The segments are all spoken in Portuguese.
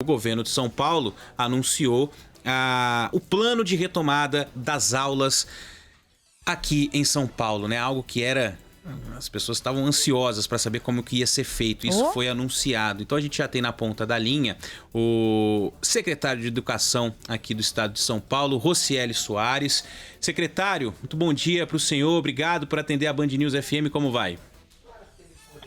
O governo de São Paulo anunciou o plano de retomada das aulas aqui em São Paulo, né? Algo que as pessoas estavam ansiosas para saber como que ia ser feito. Isso foi anunciado. Então a gente já tem na ponta da linha o secretário de Educação aqui do estado de São Paulo, Rocieli Soares. Secretário, muito bom dia para o senhor. Obrigado por atender a Band News FM. Como vai?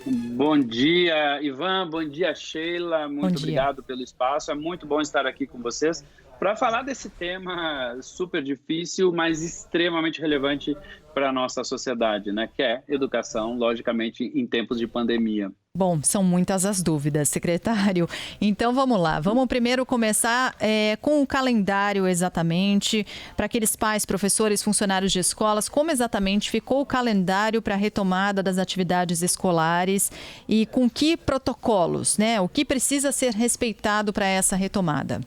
Bom dia, Ivan. Bom dia, Sheila. Muito obrigado pelo espaço. É muito bom estar aqui com vocês para falar desse tema super difícil, mas extremamente relevante para a nossa sociedade, né? Que é educação, logicamente, em tempos de pandemia. Bom, são muitas as dúvidas, secretário. Então vamos lá, vamos primeiro começar com o calendário exatamente, para aqueles pais, professores, funcionários de escolas, como exatamente ficou o calendário para a retomada das atividades escolares e com que protocolos, né? O que precisa ser respeitado para essa retomada?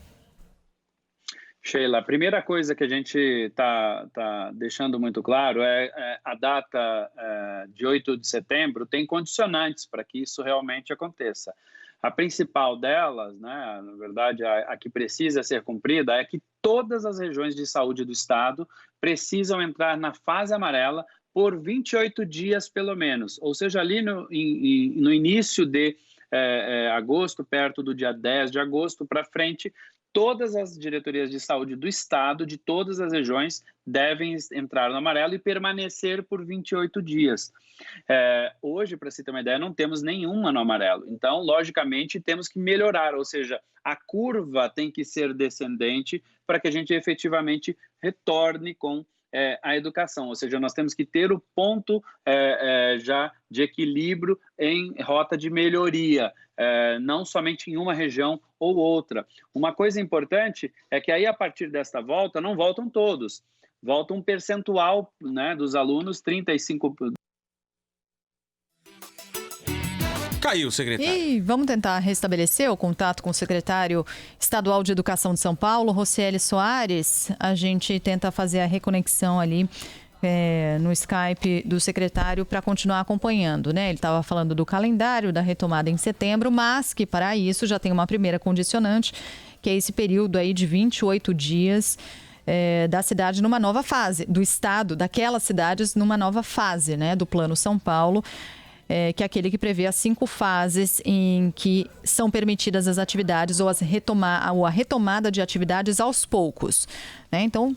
Sheila, a primeira coisa que a gente está deixando muito claro é a data de 8 de setembro tem condicionantes para que isso realmente aconteça. A principal delas, né, na verdade, a que precisa ser cumprida é que todas as regiões de saúde do estado precisam entrar na fase amarela por 28 dias pelo menos, ou seja, ali no início de agosto, perto do dia 10 de agosto para frente, todas as diretorias de saúde do estado, de todas as regiões, devem entrar no amarelo e permanecer por 28 dias. Hoje, para se ter uma ideia, não temos nenhuma no amarelo. Então, logicamente, temos que melhorar, ou seja, a curva tem que ser descendente para que a gente efetivamente retorne com a educação, ou seja, nós temos que ter o ponto já de equilíbrio em rota de melhoria, não somente em uma região ou outra. Uma coisa importante é que aí, a partir desta volta, não voltam todos, volta um percentual, né, dos alunos, 35%. Caiu, secretário. E vamos tentar restabelecer o contato com o secretário estadual de Educação de São Paulo, Rocieli Soares. A gente tenta fazer a reconexão ali no Skype do secretário para continuar acompanhando, né? Ele estava falando do calendário da retomada em setembro, mas que para isso já tem uma primeira condicionante, que é esse período aí de 28 dias da cidade numa nova fase, do estado, daquelas cidades numa nova fase, né? Do Plano São Paulo. Que é aquele que prevê as 5 fases em que são permitidas as atividades ou a retomada de atividades aos poucos, né? Então,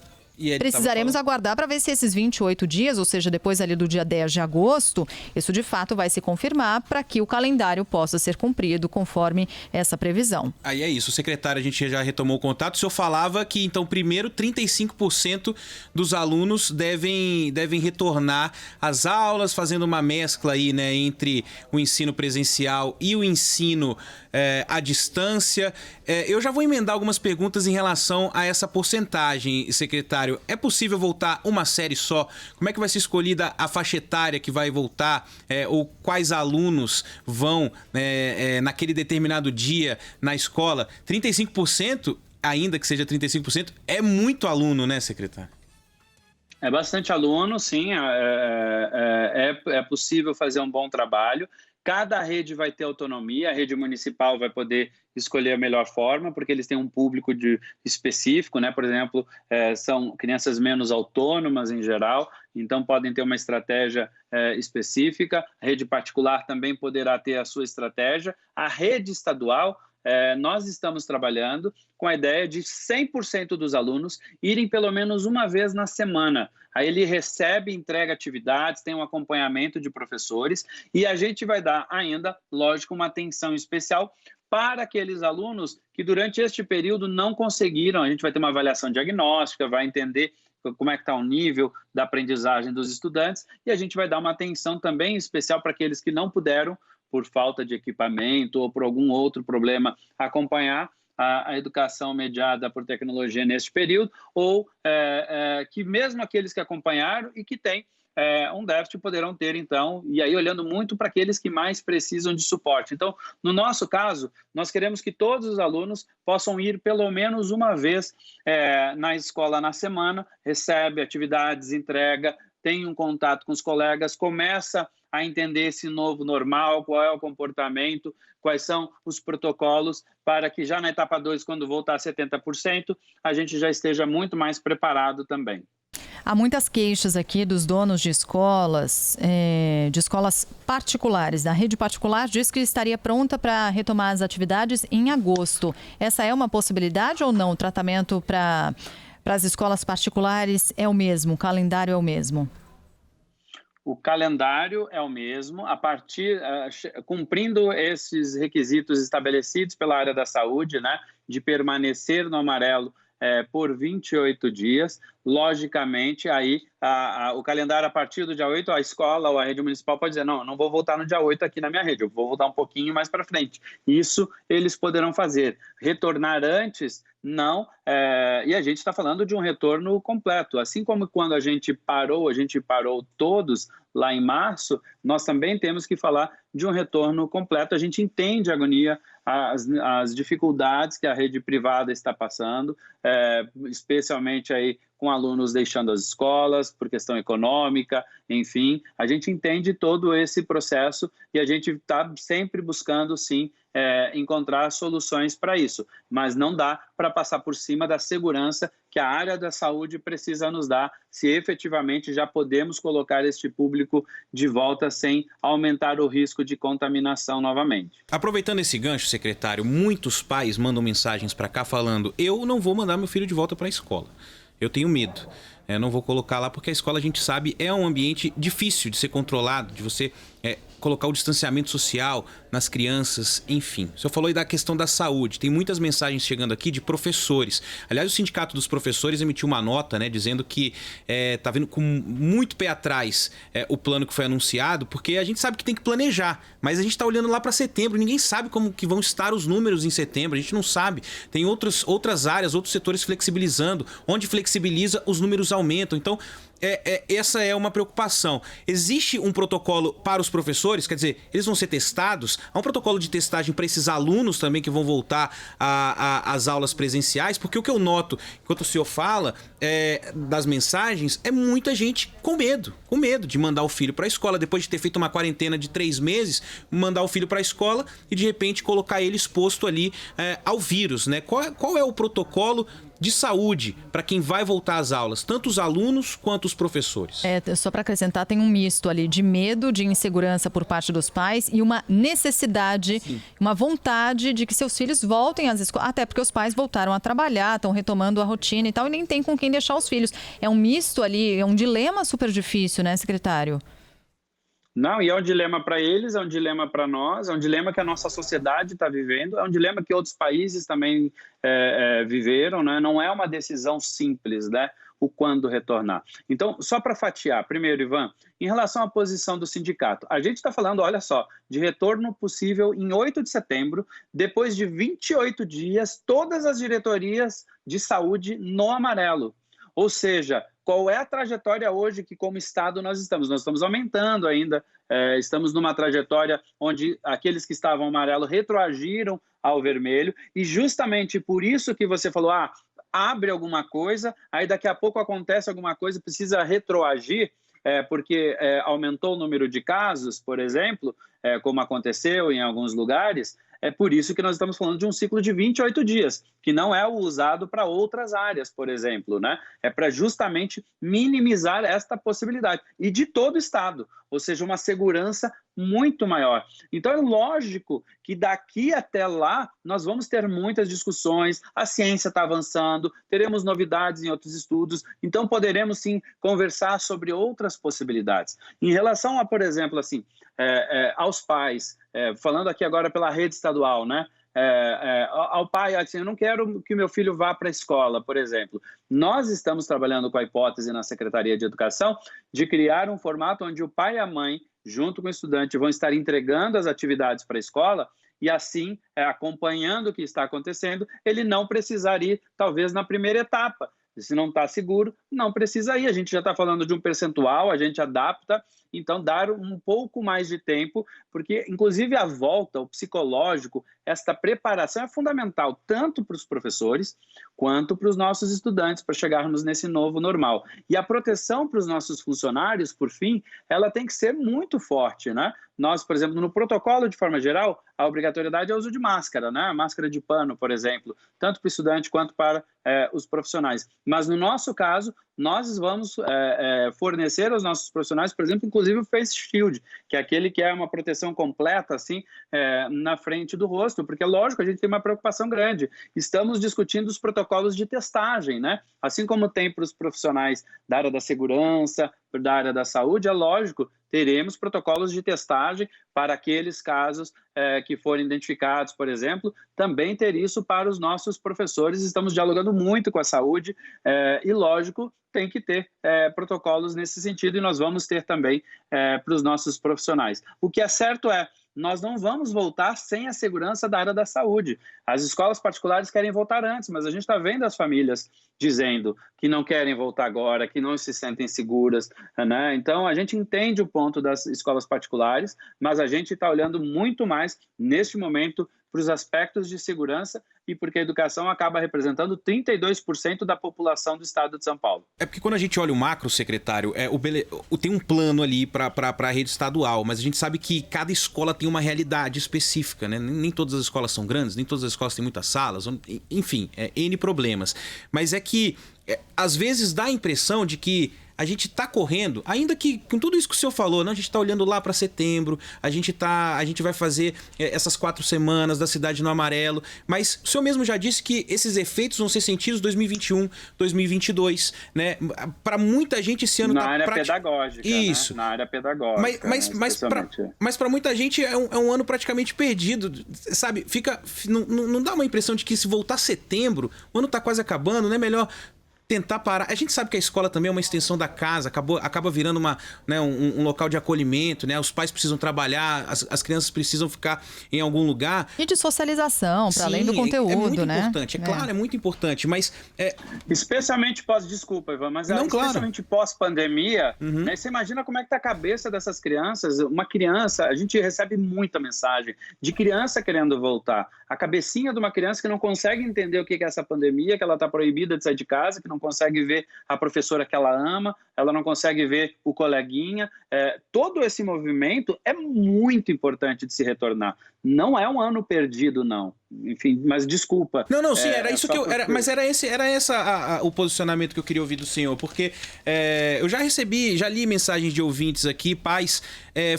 precisaremos aguardar para ver se esses 28 dias, ou seja, depois ali do dia 10 de agosto, isso de fato vai se confirmar para que o calendário possa ser cumprido conforme essa previsão. Aí é isso, secretário, a gente já retomou o contato. O senhor falava que, então, primeiro, 35% dos alunos devem retornar às aulas, fazendo uma mescla aí, né, entre o ensino presencial e o ensino à distância. Eu já vou emendar algumas perguntas em relação a essa porcentagem, secretário. É possível voltar uma série só? Como é que vai ser escolhida a faixa etária que vai voltar? Ou quais alunos vão naquele determinado dia na escola? 35%, ainda que seja 35%, é muito aluno, né, secretário? É bastante aluno, sim. É possível fazer um bom trabalho. Cada rede vai ter autonomia, a rede municipal vai poder escolher a melhor forma, porque eles têm um público específico, né? Por exemplo, são crianças menos autônomas em geral, então podem ter uma estratégia específica. A rede particular também poderá ter a sua estratégia. A rede estadual, nós estamos trabalhando com a ideia de 100% dos alunos irem pelo menos uma vez na semana. Aí ele recebe, entrega atividades, tem um acompanhamento de professores e a gente vai dar ainda, lógico, uma atenção especial para aqueles alunos que durante este período não conseguiram. A gente vai ter uma avaliação diagnóstica, vai entender como é que está o nível da aprendizagem dos estudantes e a gente vai dar uma atenção também especial para aqueles que não puderam, por falta de equipamento ou por algum outro problema, acompanhar a educação mediada por tecnologia neste período, ou que mesmo aqueles que acompanharam e que têm um déficit poderão ter, então, e aí olhando muito para aqueles que mais precisam de suporte. Então, no nosso caso, nós queremos que todos os alunos possam ir pelo menos uma vez na escola na semana, recebe atividades, entrega, tem um contato com os colegas, começa a entender esse novo normal, qual é o comportamento, quais são os protocolos, para que já na etapa 2, quando voltar a 70%, a gente já esteja muito mais preparado também. Há muitas queixas aqui dos donos de escolas particulares. A rede particular diz que estaria pronta para retomar as atividades em agosto. Essa é uma possibilidade ou não? O tratamento para as escolas particulares é o mesmo, o calendário é o mesmo? O calendário é o mesmo, cumprindo esses requisitos estabelecidos pela área da saúde, né, de permanecer no amarelo por 28 dias. Logicamente, aí o calendário a partir do dia 8, a escola ou a rede municipal pode dizer, não vou voltar no dia 8 aqui na minha rede, eu vou voltar um pouquinho mais para frente. Isso eles poderão fazer. Retornar antes, não, e a gente está falando de um retorno completo. Assim como quando a gente parou todos lá em março, nós também temos que falar de um retorno completo. A gente entende a agonia, as dificuldades que a rede privada está passando, especialmente aí com alunos deixando as escolas por questão econômica, enfim, a gente entende todo esse processo e a gente está sempre buscando, sim, encontrar soluções para isso, mas não dá para passar por cima da segurança que a área da saúde precisa nos dar, se efetivamente já podemos colocar este público de volta sem aumentar o risco de contaminação novamente. Aproveitando esse gancho, secretário, muitos pais mandam mensagens para cá falando: eu não vou mandar meu filho de volta para a escola. Eu tenho medo. Não vou colocar lá porque a escola, a gente sabe, é um ambiente difícil de ser controlado, de você colocar o distanciamento social nas crianças, enfim. O senhor falou aí da questão da saúde. Tem muitas mensagens chegando aqui de professores. Aliás, o Sindicato dos Professores emitiu uma nota, né, dizendo que tá vindo com muito pé atrás o plano que foi anunciado, porque a gente sabe que tem que planejar, mas a gente está olhando lá para setembro, ninguém sabe como que vão estar os números em setembro, a gente não sabe. Tem outras áreas, outros setores flexibilizando. Onde flexibiliza, os números aumentam. Então, essa é uma preocupação. Existe um protocolo para os professores? Quer dizer, eles vão ser testados? Há um protocolo de testagem para esses alunos também que vão voltar às aulas presenciais? Porque o que eu noto, enquanto o senhor fala das mensagens, é muita gente com medo de mandar o filho para a escola, depois de ter feito uma quarentena de 3 meses, mandar o filho para a escola e de repente colocar ele exposto ali ao vírus, né? Qual é o protocolo de saúde para quem vai voltar às aulas, tanto os alunos quanto os professores? Só para acrescentar, tem um misto ali de medo, de insegurança por parte dos pais e uma necessidade, sim, uma vontade de que seus filhos voltem às escolas, até porque os pais voltaram a trabalhar, estão retomando a rotina e tal, e nem tem com quem deixar os filhos. É um misto ali, é um dilema super difícil, né, secretário? Não, e é um dilema para eles, é um dilema para nós, é um dilema que a nossa sociedade está vivendo, é um dilema que outros países também viveram, né? Não é uma decisão simples, né? O quando retornar. Então, só para fatiar, primeiro, Ivan, em relação à posição do sindicato, a gente está falando, olha só, de retorno possível em 8 de setembro, depois de 28 dias, todas as diretorias de saúde no amarelo. Ou seja, qual é a trajetória hoje que, como Estado, nós estamos? Nós estamos aumentando ainda, estamos numa trajetória onde aqueles que estavam amarelo retroagiram ao vermelho, e justamente por isso que você falou, abre alguma coisa, aí daqui a pouco acontece alguma coisa, precisa retroagir, porque aumentou o número de casos, por exemplo, como aconteceu em alguns lugares. É por isso que nós estamos falando de um ciclo de 28 dias, que não é o usado para outras áreas, por exemplo, né? É para justamente minimizar esta possibilidade. E de todo o Estado, ou seja, uma segurança muito maior. Então é lógico que daqui até lá nós vamos ter muitas discussões, a ciência está avançando, teremos novidades em outros estudos, então poderemos sim conversar sobre outras possibilidades. Em relação a, por exemplo, assim, aos pais, falando aqui agora pela rede estadual, né? Ao pai, assim, eu não quero que meu filho vá para a escola, por exemplo. Nós estamos trabalhando com a hipótese na Secretaria de Educação de criar um formato onde o pai e a mãe, junto com o estudante, vão estar entregando as atividades para a escola e assim, acompanhando o que está acontecendo, ele não precisar ir, talvez, na primeira etapa. Se não está seguro, não precisa ir. A gente já está falando de um percentual, a gente adapta Então, dar um pouco mais de tempo, porque, inclusive, a volta, o psicológico, esta preparação é fundamental, tanto para os professores quanto para os nossos estudantes, para chegarmos nesse novo normal. E a proteção para os nossos funcionários, por fim, ela tem que ser muito forte, né? Nós, por exemplo, no protocolo, de forma geral, a obrigatoriedade é o uso de máscara, né? Máscara de pano, por exemplo, tanto para o estudante quanto para os profissionais. Mas, no nosso caso, nós vamos fornecer aos nossos profissionais, por exemplo, inclusive o face shield, que é aquele que é uma proteção completa, assim, na frente do rosto, porque, lógico, a gente tem uma preocupação grande. Estamos discutindo os protocolos de testagem, né? Assim como tem para os profissionais da área da segurança, da área da saúde, é lógico, teremos protocolos de testagem para aqueles casos que forem identificados, por exemplo, também ter isso para os nossos professores. Estamos dialogando muito com a saúde e, lógico, tem que ter protocolos nesse sentido e nós vamos ter também para os nossos profissionais. O que é certo nós não vamos voltar sem a segurança da área da saúde. As escolas particulares querem voltar antes, mas a gente está vendo as famílias dizendo que não querem voltar agora, que não se sentem seguras, né? Então, a gente entende o ponto das escolas particulares, mas a gente está olhando muito mais, neste momento, para os aspectos de segurança e porque a educação acaba representando 32% da população do estado de São Paulo. É porque quando a gente olha o macro, secretário, tem um plano ali para a rede estadual, mas a gente sabe que cada escola tem uma realidade específica, né? Nem todas as escolas são grandes, nem todas as escolas têm muitas salas, enfim, N problemas. Mas é que, às vezes, dá a impressão de que a gente está correndo, ainda que com tudo isso que o senhor falou, não, a gente está olhando lá para setembro, a gente vai fazer essas 4 semanas da cidade no amarelo, mas o senhor mesmo já disse que esses efeitos vão ser sentidos 2021, 2022, né? Para muita gente esse ano na área pedagógica, isso, né? Na área pedagógica, mas para muita gente é um ano praticamente perdido, sabe? Não dá uma impressão de que se voltar setembro, o ano está quase acabando, não é melhor tentar parar. A gente sabe que a escola também é uma extensão da casa, acaba virando um local de acolhimento, né? Os pais precisam trabalhar, as crianças precisam ficar em algum lugar. E de socialização, para além do conteúdo, é muito né? Importante, claro, é muito importante, mas... Especialmente desculpa, Ivan, mas especialmente pós-pandemia, né? Você imagina como é que tá a cabeça dessas crianças. Uma criança, a gente recebe muita mensagem de criança querendo voltar. A cabecinha de uma criança que não consegue entender o que é essa pandemia, que ela está proibida de sair de casa, que não consegue ver a professora que ela ama, ela não consegue ver o coleguinha. Todo esse movimento é muito importante de se retornar. Não é um ano perdido, não. Enfim, mas desculpa. Não, sim, era isso que eu... Mas era esse o posicionamento que eu queria ouvir do senhor, porque eu já li mensagens de ouvintes aqui, pais,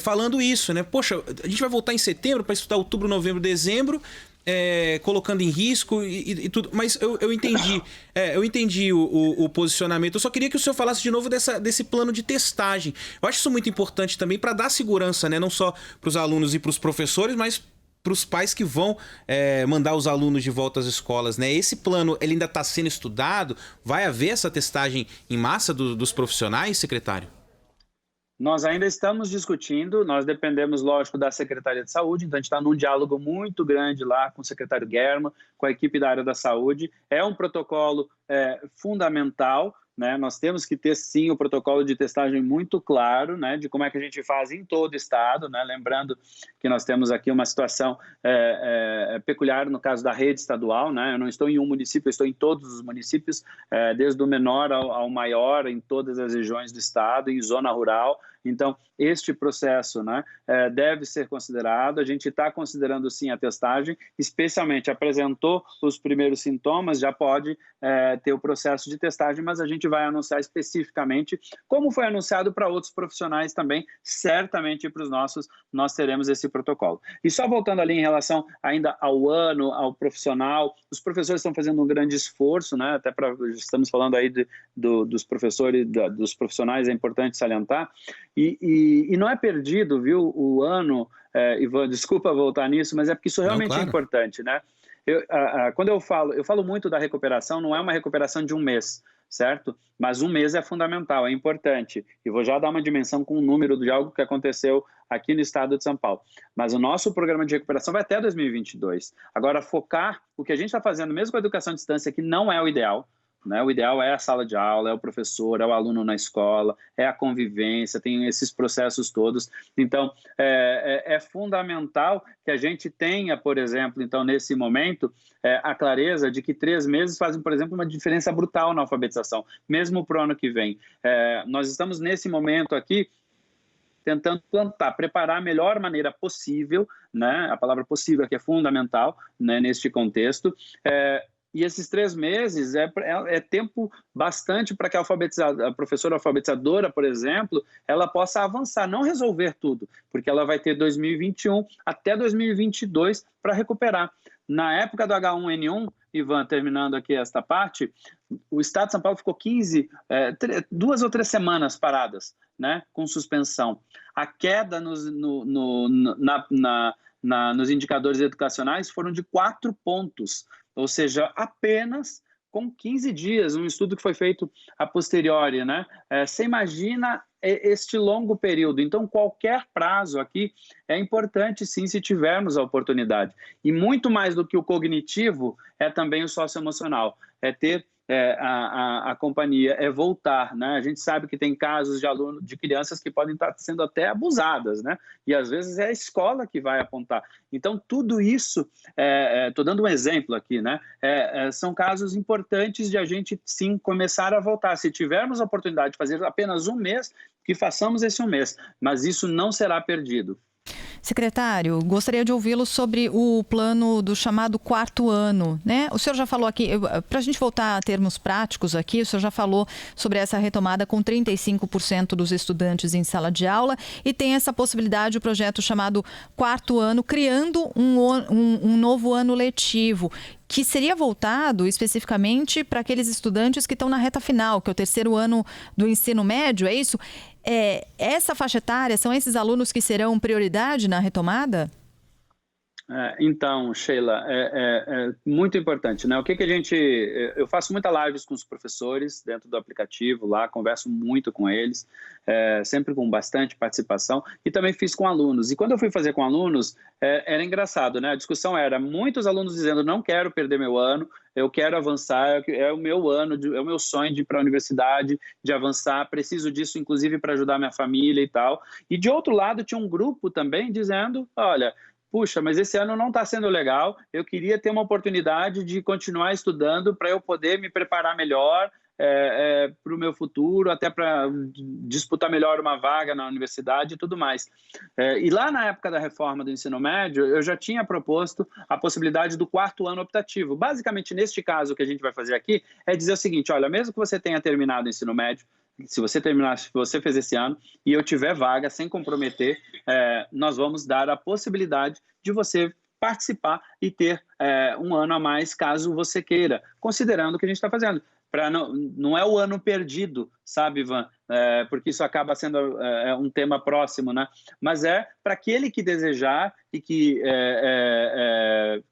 falando isso, né? Poxa, a gente vai voltar em setembro para estudar outubro, novembro, dezembro, colocando em risco e tudo, mas eu entendi o posicionamento. Eu só queria que o senhor falasse de novo desse plano de testagem. Eu acho isso muito importante também para dar segurança, né? Não só para os alunos e para os professores, mas para os pais que vão mandar os alunos de volta às escolas, né? Esse plano, ele ainda está sendo estudado? Vai haver essa testagem em massa dos profissionais, secretário? Nós ainda estamos discutindo, nós dependemos, lógico, da Secretaria de Saúde, então a gente está num diálogo muito grande lá com o secretário Guerma, com a equipe da área da saúde. É um protocolo fundamental, né? Nós temos que ter, sim, o protocolo de testagem muito claro, né? De como é que a gente faz em todo o estado, né? Lembrando que nós temos aqui uma situação peculiar no caso da rede estadual, né? Eu não estou em um município, eu estou em todos os municípios, desde o menor ao maior, em todas as regiões do estado, em zona rural. Então, este processo, né, deve ser considerado. A gente está considerando, sim, a testagem, especialmente apresentou os primeiros sintomas, já pode ter o processo de testagem, mas a gente vai anunciar especificamente, como foi anunciado para outros profissionais também, certamente para os nossos, nós teremos esse protocolo. E só voltando ali em relação ainda ao ano, ao profissional, os professores estão fazendo um grande esforço, né, até estamos falando aí dos professores, dos profissionais, é importante salientar, e não é perdido, viu, o ano, Ivan, desculpa voltar nisso, mas é porque isso realmente é importante, né? Quando eu falo muito da recuperação, não é uma recuperação de um mês, certo? Mas um mês é fundamental, é importante. E vou já dar uma dimensão com o número de algo que aconteceu aqui no estado de São Paulo. Mas o nosso programa de recuperação vai até 2022. Agora, focar o que a gente está fazendo, mesmo com a educação à distância, que não é o ideal, né? O ideal é a sala de aula, é o professor, é o aluno na escola, é a convivência, tem esses processos todos. Então, é fundamental que a gente tenha, por exemplo, então, nesse momento, a clareza de que 3 meses fazem, por exemplo, uma diferença brutal na alfabetização, mesmo para o ano que vem. Nós estamos, nesse momento aqui, tentando preparar a melhor maneira possível, né? A palavra possível aqui é fundamental, né, neste contexto, e esses 3 meses é tempo bastante para que a professora alfabetizadora, por exemplo, ela possa avançar, não resolver tudo, porque ela vai ter 2021 até 2022 para recuperar. Na época do H1N1, Ivan, terminando aqui esta parte, o Estado de São Paulo ficou 2 ou 3 semanas paradas, né, com suspensão. A queda nos indicadores educacionais foram de 4 pontos, ou seja, apenas com 15 dias, um estudo que foi feito a posteriori, né? Você imagina este longo período. Então, qualquer prazo aqui é importante, sim, se tivermos a oportunidade. E muito mais do que o cognitivo, é também o socioemocional. É ter a companhia, é voltar, né? A gente sabe que tem casos de crianças que podem estar sendo até abusadas, né? E às vezes é a escola que vai apontar. Então, tudo isso, estou dando um exemplo aqui, né? São casos importantes de a gente, sim, começar a voltar. Se tivermos a oportunidade de fazer apenas 1 mês, que façamos esse 1 mês, mas isso não será perdido. Secretário, gostaria de ouvi-lo sobre o plano do chamado 4º ano, né? O senhor já falou aqui, para a gente voltar a termos práticos aqui, o senhor já falou sobre essa retomada com 35% dos estudantes em sala de aula e tem essa possibilidade, o projeto chamado 4º ano, criando um novo ano letivo, que seria voltado especificamente para aqueles estudantes que estão na reta final, que é o 3º ano do ensino médio, é isso? Essa faixa etária, são esses alunos que serão prioridade na retomada? Então, Sheila, é muito importante, né? O que a gente... Eu faço muitas lives com os professores dentro do aplicativo lá, converso muito com eles, sempre com bastante participação, e também fiz com alunos. E quando eu fui fazer com alunos, era engraçado, né? A discussão era muitos alunos dizendo, não quero perder meu ano, eu quero avançar, é o meu ano, é o meu sonho de ir para a universidade, de avançar, preciso disso, inclusive, para ajudar minha família e tal. E, de outro lado, tinha um grupo também dizendo, olha... Puxa, mas esse ano não está sendo legal, eu queria ter uma oportunidade de continuar estudando para eu poder me preparar melhor para o meu futuro, até para disputar melhor uma vaga na universidade e tudo mais. E lá na época da reforma do ensino médio, eu já tinha proposto a possibilidade do 4º ano optativo. Basicamente, neste caso, o que a gente vai fazer aqui é dizer o seguinte, olha, mesmo que você tenha terminado o ensino médio, se você fez esse ano e eu tiver vaga, sem comprometer, nós vamos dar a possibilidade de você participar e ter 1 ano a mais, caso você queira, considerando o que a gente está fazendo. Não é o ano perdido, sabe, Ivan? Porque isso acaba sendo um tema próximo, né? Mas para aquele que desejar e que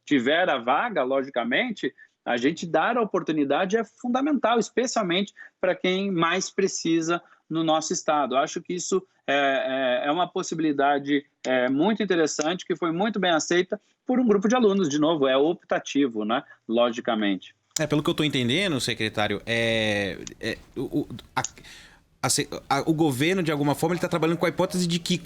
tiver a vaga, logicamente, a gente dar a oportunidade é fundamental, especialmente para quem mais precisa no nosso estado. Acho que isso é uma possibilidade muito interessante, que foi muito bem aceita por um grupo de alunos. De novo, é optativo, né? Logicamente. Pelo que eu estou entendendo, secretário, o governo, de alguma forma, ele está trabalhando com a hipótese de que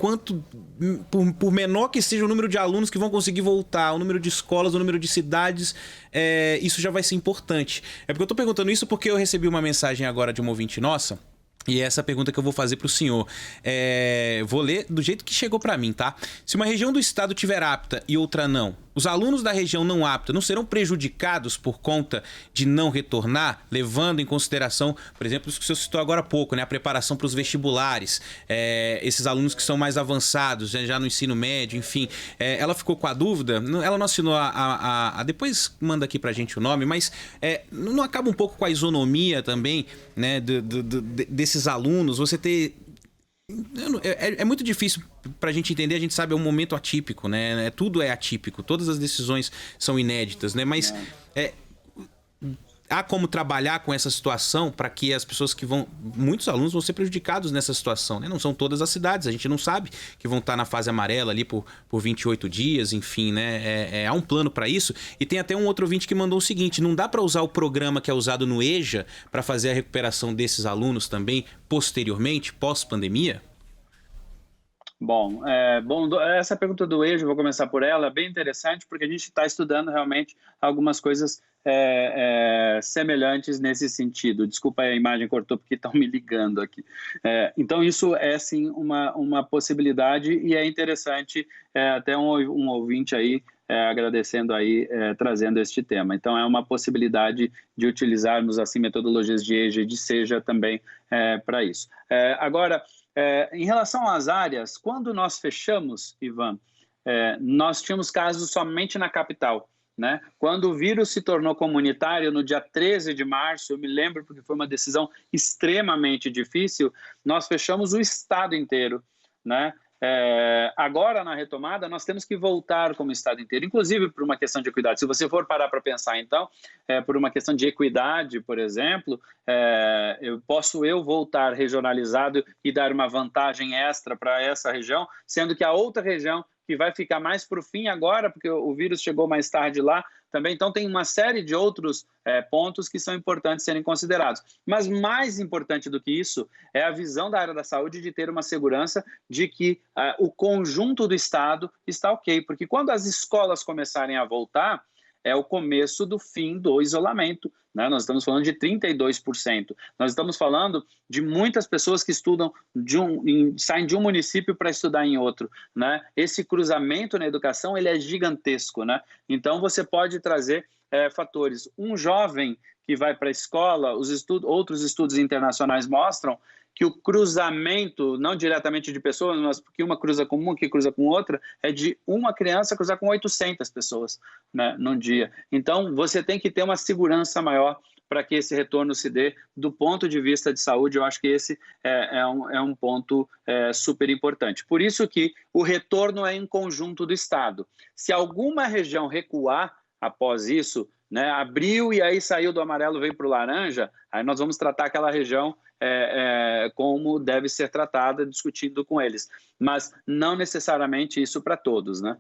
por menor que seja o número de alunos que vão conseguir voltar, o número de escolas, o número de cidades, isso já vai ser importante. Porque eu estou perguntando isso porque eu recebi uma mensagem agora de uma ouvinte nossa, e é essa pergunta que eu vou fazer para o senhor. Vou ler do jeito que chegou para mim, tá? Se uma região do estado tiver apta e outra não, os alunos da região não apta não serão prejudicados por conta de não retornar, levando em consideração, por exemplo, isso que o senhor citou agora há pouco, né? A preparação para os vestibulares, esses alunos que são mais avançados, já no ensino médio, enfim. Ela ficou com a dúvida, ela não assinou depois manda aqui pra gente o nome, mas não acaba um pouco com a isonomia também, né, desses alunos, você ter... É muito difícil pra gente entender, a gente sabe, é um momento atípico, né? Tudo é atípico, todas as decisões são inéditas, né? Mas há como trabalhar com essa situação para que as pessoas muitos alunos vão ser prejudicados nessa situação, né? Não são todas as cidades, a gente não sabe que vão estar na fase amarela ali por 28 dias, enfim, né? Há um plano para isso. E tem até um outro ouvinte que mandou o seguinte: não dá para usar o programa que é usado no EJA para fazer a recuperação desses alunos também posteriormente, pós-pandemia? Bom, essa pergunta do EJA, vou começar por ela, é bem interessante, porque a gente está estudando realmente algumas coisas semelhantes nesse sentido. Desculpa, a imagem cortou porque estão me ligando aqui. Então, isso é, sim, uma possibilidade, e é interessante, até um ouvinte aí agradecendo aí, trazendo este tema. Então, é uma possibilidade de utilizarmos, assim, metodologias de EJA e de SEJA também para isso. Agora, em relação às áreas, quando nós fechamos, Ivan, nós tínhamos casos somente na capital, né? Quando o vírus se tornou comunitário no dia 13 de março, eu me lembro porque foi uma decisão extremamente difícil, nós fechamos o estado inteiro, né? Agora, na retomada, nós temos que voltar como estado inteiro, inclusive por uma questão de equidade. Se você for parar para pensar, então, por uma questão de equidade, por exemplo, posso voltar regionalizado e dar uma vantagem extra para essa região, sendo que a outra região que vai ficar mais para o fim agora, porque o vírus chegou mais tarde lá também. Então, tem uma série de outros pontos que são importantes serem considerados. Mas mais importante do que isso é a visão da área da saúde de ter uma segurança de que o conjunto do Estado está ok. Porque quando as escolas começarem a voltar, é o começo do fim do isolamento, né? Nós estamos falando de 32%. Nós estamos falando de muitas pessoas que estudam, saem de um município para estudar em outro, né? Esse cruzamento na educação, ele é gigantesco, né? Então, você pode trazer fatores. Um jovem que vai para a escola, outros estudos internacionais mostram que o cruzamento, não diretamente de pessoas, mas porque uma cruza com uma, que cruza com outra, é de uma criança cruzar com 800 pessoas, né, num dia. Então, você tem que ter uma segurança maior para que esse retorno se dê. Do ponto de vista de saúde, eu acho que esse é um ponto super importante. Por isso que o retorno é em conjunto do Estado. Se alguma região recuar após isso, né, abriu e aí saiu do amarelo, veio para o laranja, aí nós vamos tratar aquela região como deve ser tratada, discutindo com eles. Mas não necessariamente isso para todos, né?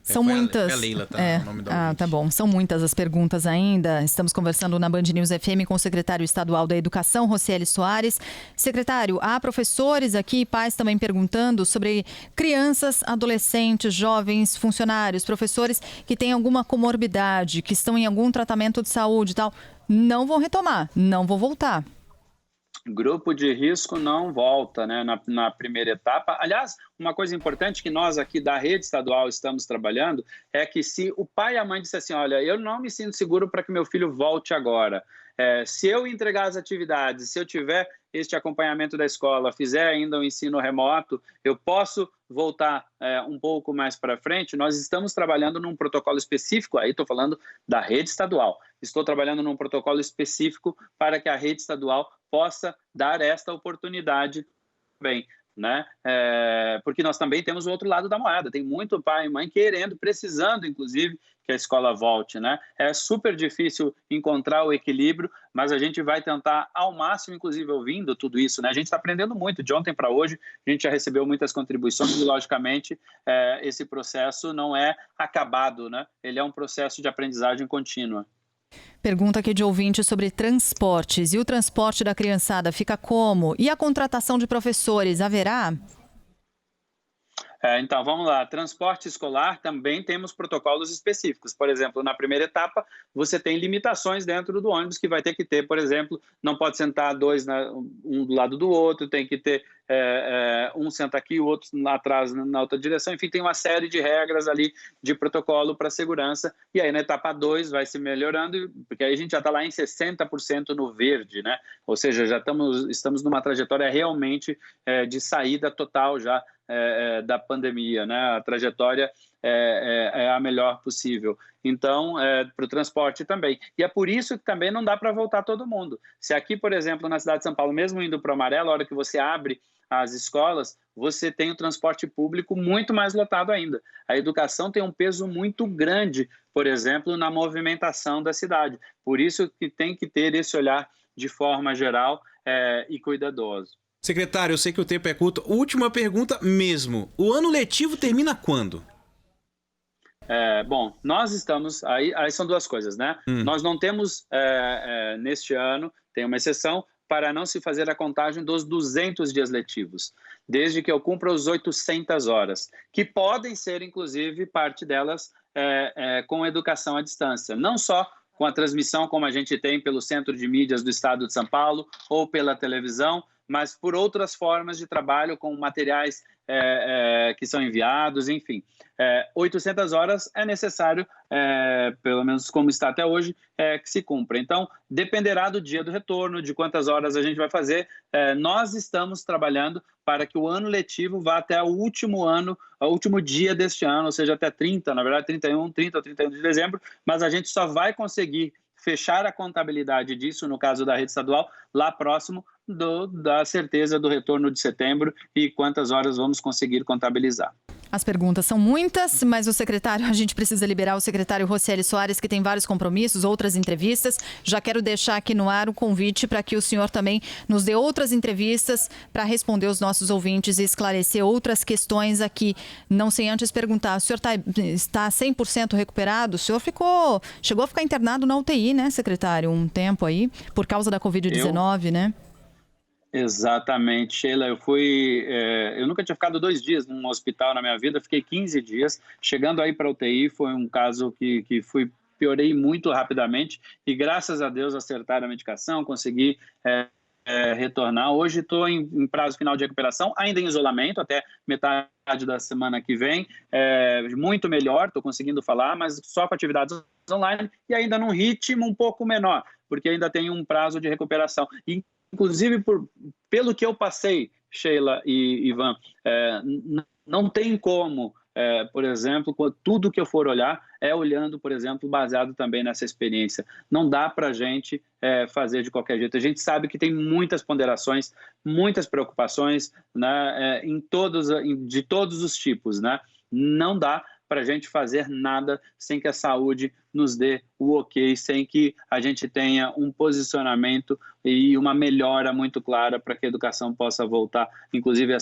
São muitas. A Leila, tá? O nome da tá bom. São muitas as perguntas ainda. Estamos conversando na Band News FM com o secretário estadual da Educação, Rocieli Soares. Secretário, há professores aqui e pais também perguntando sobre crianças, adolescentes, jovens, funcionários, professores que têm alguma comorbidade, que estão em algum tratamento de saúde e tal. Não vão retomar, não vão voltar. Grupo de risco não volta, né, na primeira etapa. Aliás, uma coisa importante que nós aqui da rede estadual estamos trabalhando é que se o pai e a mãe disser assim, olha, eu não me sinto seguro para que meu filho volte agora, se eu entregar as atividades, se eu tiver este acompanhamento da escola, fizer ainda o ensino remoto, eu posso voltar um pouco mais para frente. Nós estamos trabalhando num protocolo específico, aí estou falando da rede estadual, estou trabalhando num protocolo específico para que a rede estadual possa dar esta oportunidade também, né? Porque nós também temos o outro lado da moeda, tem muito pai e mãe querendo, precisando, inclusive, que a escola volte, né? É super difícil encontrar o equilíbrio, mas a gente vai tentar ao máximo, inclusive ouvindo tudo isso, né? A gente está aprendendo muito, de ontem para hoje, a gente já recebeu muitas contribuições e, logicamente, esse processo não é acabado, né? Ele é um processo de aprendizagem contínua. Pergunta aqui de ouvinte sobre transportes. E o transporte da criançada fica como? E a contratação de professores, haverá? Então, vamos lá. Transporte escolar também temos protocolos específicos. Por exemplo, na primeira etapa, você tem limitações dentro do ônibus que vai ter que ter, por exemplo, não pode sentar dois um do lado do outro, tem que ter um senta aqui, o outro lá atrás na outra direção. Enfim, tem uma série de regras ali de protocolo para segurança. E aí, na etapa 2, vai se melhorando, porque aí a gente já está lá em 60% no verde, né? Ou seja, já estamos numa trajetória realmente de saída total já da pandemia, né? A trajetória é a melhor possível. Então, para o transporte também. E é por isso que também não dá para voltar todo mundo. Se aqui, por exemplo, na cidade de São Paulo, mesmo indo para o amarelo, a hora que você abre as escolas, você tem o transporte público muito mais lotado ainda. A educação tem um peso muito grande, por exemplo, na movimentação da cidade. Por isso que tem que ter esse olhar de forma geral e cuidadoso. Secretário, eu sei que o tempo é curto. Última pergunta mesmo. O ano letivo termina quando? Bom, nós estamos... Aí são duas coisas, né? Nós não temos, neste ano, tem uma exceção, para não se fazer a contagem dos 200 dias letivos, desde que eu cumpra os 800 horas, que podem ser, inclusive, parte delas com educação à distância, não só com a transmissão como a gente tem pelo Centro de Mídias do Estado de São Paulo ou pela televisão, mas por outras formas de trabalho com materiais que são enviados, enfim. 800 horas é necessário, pelo menos como está até hoje, que se cumpra. Então, dependerá do dia do retorno, de quantas horas a gente vai fazer. Nós estamos trabalhando para que o ano letivo vá até o último dia deste ano, ou seja, até 30, na verdade 30 ou 31 de dezembro, mas a gente só vai conseguir fechar a contabilidade disso, no caso da rede estadual, lá próximo da certeza do retorno de setembro e quantas horas vamos conseguir contabilizar. As perguntas são muitas, mas a gente precisa liberar o secretário Rocieli Soares, que tem vários compromissos, outras entrevistas. Já quero deixar aqui no ar o convite para que o senhor também nos dê outras entrevistas para responder os nossos ouvintes e esclarecer outras questões aqui. Não sem antes perguntar, o senhor está 100% recuperado? O senhor chegou a ficar internado na UTI, né, secretário, um tempo aí, por causa da Covid-19, né? Exatamente, Sheila. Eu nunca tinha ficado 2 dias num hospital na minha vida, fiquei 15 dias. Chegando aí para a UTI, foi um caso que piorei muito rapidamente e, graças a Deus, acertaram a medicação, consegui retornar. Hoje estou em prazo final de recuperação, ainda em isolamento, até metade da semana que vem. Muito melhor, estou conseguindo falar, mas só com atividades online e ainda num ritmo um pouco menor, porque ainda tem um prazo de recuperação. Inclusive, pelo que eu passei, Sheila e Ivan, não tem como, por exemplo, tudo que eu for olhar olhando, por exemplo, baseado também nessa experiência. Não dá para a gente fazer de qualquer jeito. A gente sabe que tem muitas ponderações, muitas preocupações, né, de todos os tipos, né? Não dá para a gente fazer nada sem que a saúde nos dê o ok, sem que a gente tenha um posicionamento e uma melhora muito clara para que a educação possa voltar. Inclusive,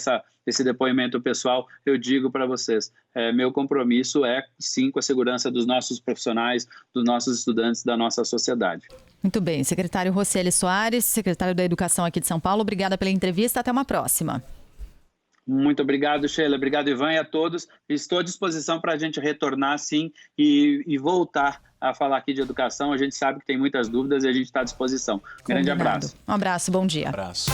esse depoimento pessoal, eu digo para vocês, meu compromisso sim, com a segurança dos nossos profissionais, dos nossos estudantes, da nossa sociedade. Muito bem. Secretário Rocieli Soares, secretário da Educação aqui de São Paulo, obrigada pela entrevista. Até uma próxima. Muito obrigado, Sheila. Obrigado, Ivan, e a todos. Estou à disposição para a gente retornar, sim, e voltar a falar aqui de educação. A gente sabe que tem muitas dúvidas e a gente está à disposição. Grande abraço. Um abraço, bom dia. Abraço.